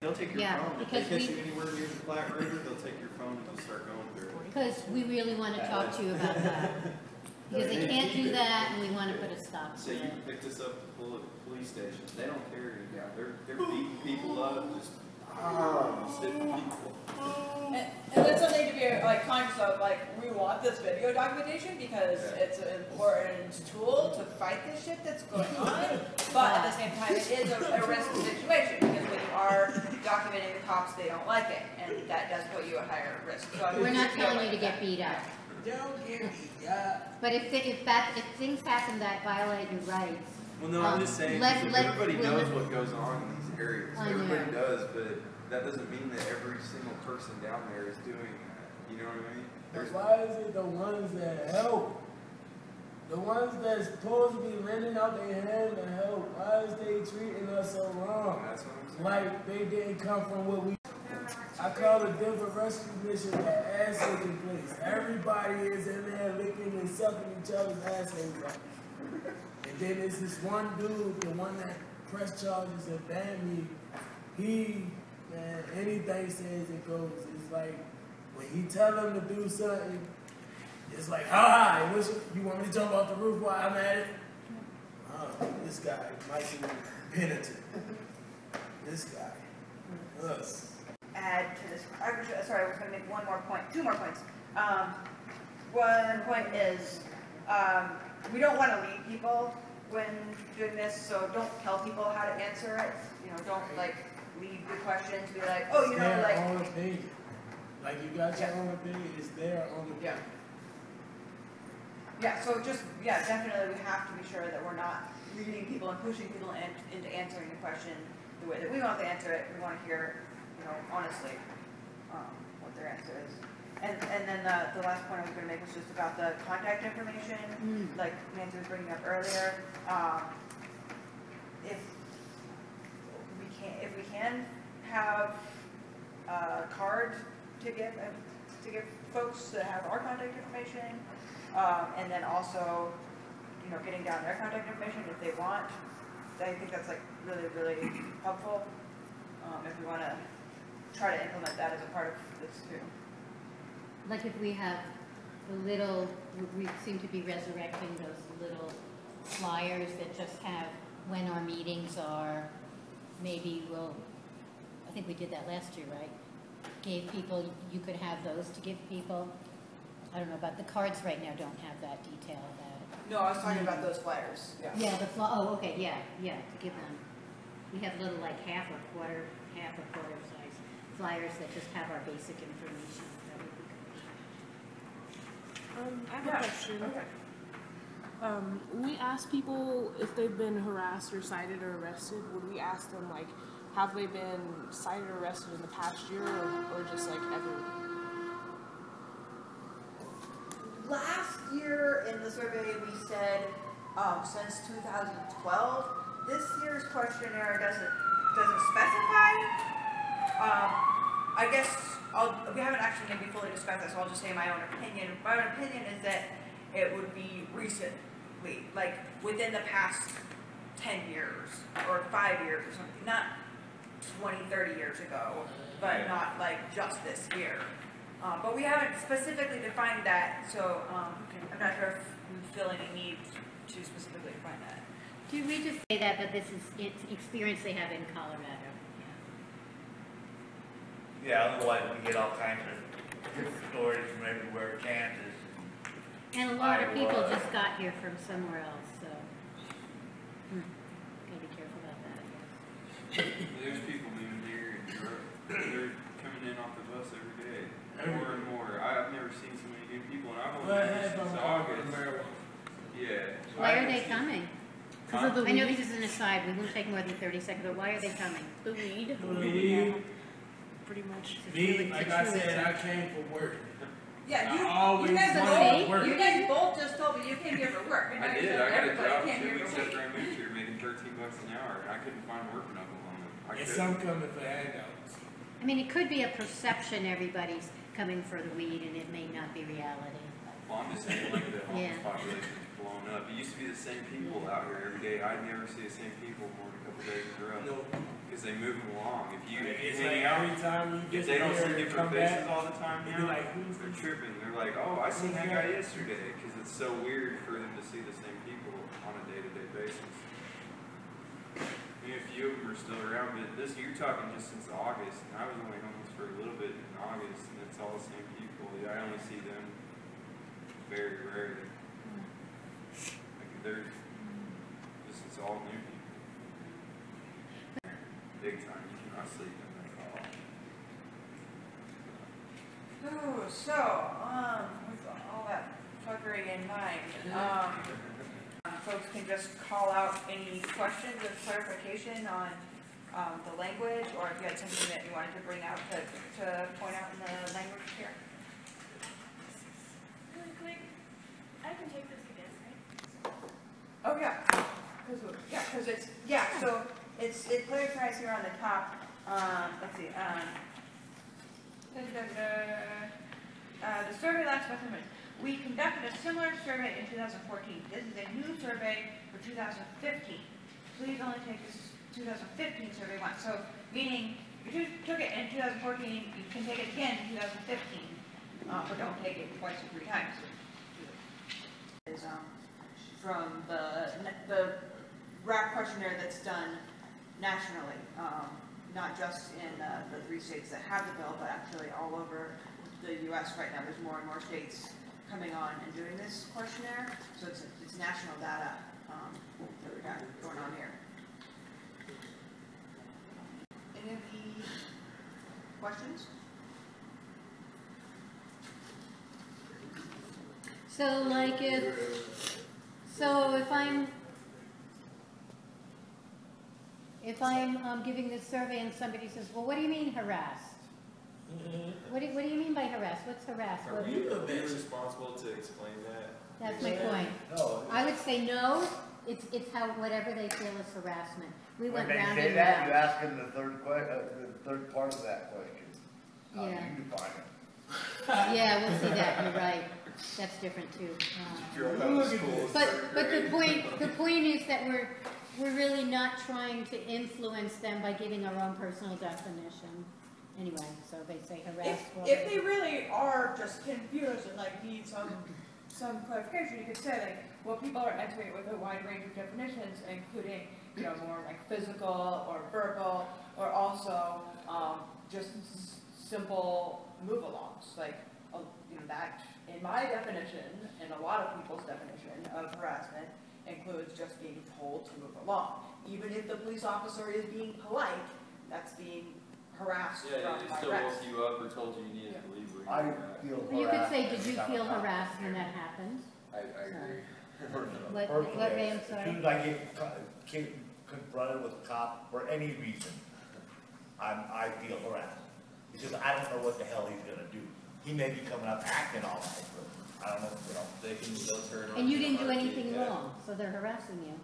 They'll take your phone. If because they catch you anywhere near the flat grader, they'll take your phone and just start going through it. Because we really want to talk to you about that. Because they can't do that, and we want to put a stop to So it. you picked us up at the police station. They don't care anymore. They're beating people up, just sitting people. And that's something to be like conscious of. Like, we want this video documentation because it's an important tool to fight this shit that's going on. But at the same time, it is a risky situation because when you are documenting the cops, they don't like it, and that does put you at higher risk. So We're not telling you to get beat up. Don't get beat up. But if things happen that violate your rights, Well, no, I'm just saying, everybody knows what goes on in these areas. Everybody does, but that doesn't mean that every single person down there is doing that. You know what I mean? Why is it the ones that help? The ones that's supposed to be lending out their hand to help, why is they treating us so wrong? That's what I'm saying. Like they didn't come from what we... I call the Denver Rescue Mission that ass licking place. Everybody is in there licking and sucking each other's assholes. And then there's this one dude, the one that pressed charges and banned me. He, man, anything says it goes. It's like when he tell them to do something, it's like, how high? You want me to jump off the roof while I'm at it? This guy might be penitent. This guy. Us. Add to this. Sorry, I was going to make one more point. Two more points. One point is we don't want to lead people when doing this, so don't tell people how to answer it. You know, don't like lead the question to be like, oh, you know, like. Their own opinion. Like you got your own opinion. It's their own opinion. Yeah. So just definitely we have to be sure that we're not leading people and pushing people into answering the question the way that we want to answer it. We want to hear, you know, honestly, what their answer is. And then the last point I was going to make was just about the contact information, like Nancy was bringing up earlier. If we can have a card to give folks that have our contact information, and then also, you know, getting down their contact information if they want. I think that's like really, really helpful if we want to try to implement that as a part of this too. like if we have the little, we seem to be resurrecting those little flyers that just have when our meetings are, maybe we'll, I think we did that last year, right? Gave people, you could have those to give people. I don't know about the cards right now, don't have that detail about it. No, I was talking about those flyers. Yeah. Yeah, oh, okay, yeah, to give them. We have little like half or quarter size flyers that just have our basic information. That would be good. I have a question. Okay. When we ask people if they've been harassed or cited or arrested, would we ask them like, have they been cited or arrested in the past year or just like ever? Last year in the survey we said since 2012. This year's questionnaire doesn't specify. I guess we haven't actually maybe fully discussed that, so I'll just say my own opinion. My own opinion is that it would be recently, like within the past 10 years or 5 years or something, not 20, 30 years ago, but not like just this year. But we haven't specifically defined that, so I'm not sure if we feel any need to specifically define that. Did we just say that this is experience they have in Colorado? Yeah, otherwise we get all kinds of different stories from everywhere, Kansas. And a lot of people just got here from somewhere else, so gotta be careful about that, I guess. There's people moving here in Europe. They're coming in off the bus every day. More and more. I've never seen so many good people, and I've only been here since August. Yeah. So Why are they coming? Because of the I know this is an aside, we won't take more than 30 seconds, but why are they coming? The weed. Weed. Pretty much. Me, like I said, I came for work. Yeah, you guys both just told me you came here for work. I did. I got a job 2 weeks after I moved here, making $13 an hour, and I couldn't find work in Oklahoma. And some coming for handouts. I mean, it could be a perception everybody's coming for the weed, and it may not be reality. Well, I'm just saying, like, the homeless population is blowing up. It used to be the same people out here every day. I'd never see the same people more than a couple days in a row. No. Because they move them along. If you It's hang like out, every time you if get they don't there see and different come faces back, all the time you're now, like, who's they're tripping. They're like, oh, I seen that guy yesterday. Because it's so weird for them to see the same people on a day-to-day basis. A few of them are still around, but this you're talking just since August, and I was only homeless for a little bit in August, and it's all the same people. I only see them very rarely. Like they're just it's all new people. Big time, you cannot sleep in that at all. Ooh, so, with all that fuckery in mind, folks can just call out any questions or clarification on the language, or if you had something that you wanted to bring out to point out in the language here. Really quick, I can take this again, right? Oh, yeah, because it clarifies here on the top, let's see, the survey last month, we conducted a similar survey in 2014. This is a new survey for 2015. Please only take this 2015 survey once. So, meaning, if you took it in 2014, you can take it again in 2015, but don't take it twice or 3 times. Is from the RAC questionnaire that's done nationally, not just in the 3 states that have the bill, but actually all over the U.S. right now. There's more and more states coming on and doing this questionnaire, so it's national data that we got going on here. Any of the questions? So like if I'm giving this survey and somebody says, well, what do you mean harassed? What do you mean by harassed? What's harassed? Are we responsible to explain that? That's my point. No. I would say no, it's how, whatever they feel is harassment. We went When round they say and that, you round. ask them the third part of that question. How do Yeah. you define it? Yeah, we'll see that, you're right. That's different too. Drop out of school. But the point is that we're really not trying to influence them by giving our own personal definition. Anyway, so they say harassed. If they really are just confused and like need some clarification, you could say like, well, people are entering with a wide range of definitions, including, you know, more like physical or verbal, or also just simple move-alongs. Like, you know, that in my definition, and a lot of people's definition of harassment, includes just being told to move along. Even if the police officer is being polite, that's being harassed Yeah, from it my still arrest. woke you up or told you you needed to leave. Where I you were at. feel Well, you could say, harassed did you every feel time I'm harassed when here. that happened? I agree. What, Personally, Ray, I'm as sorry? soon as I get confronted with a cop for any reason, I feel harassed. Because I don't know what the hell he's gonna do. He may be coming up acting all right, but I don't know, you know. They'll turn on And you in a didn't do heartbeat, anything yeah. wrong, so they're harassing you.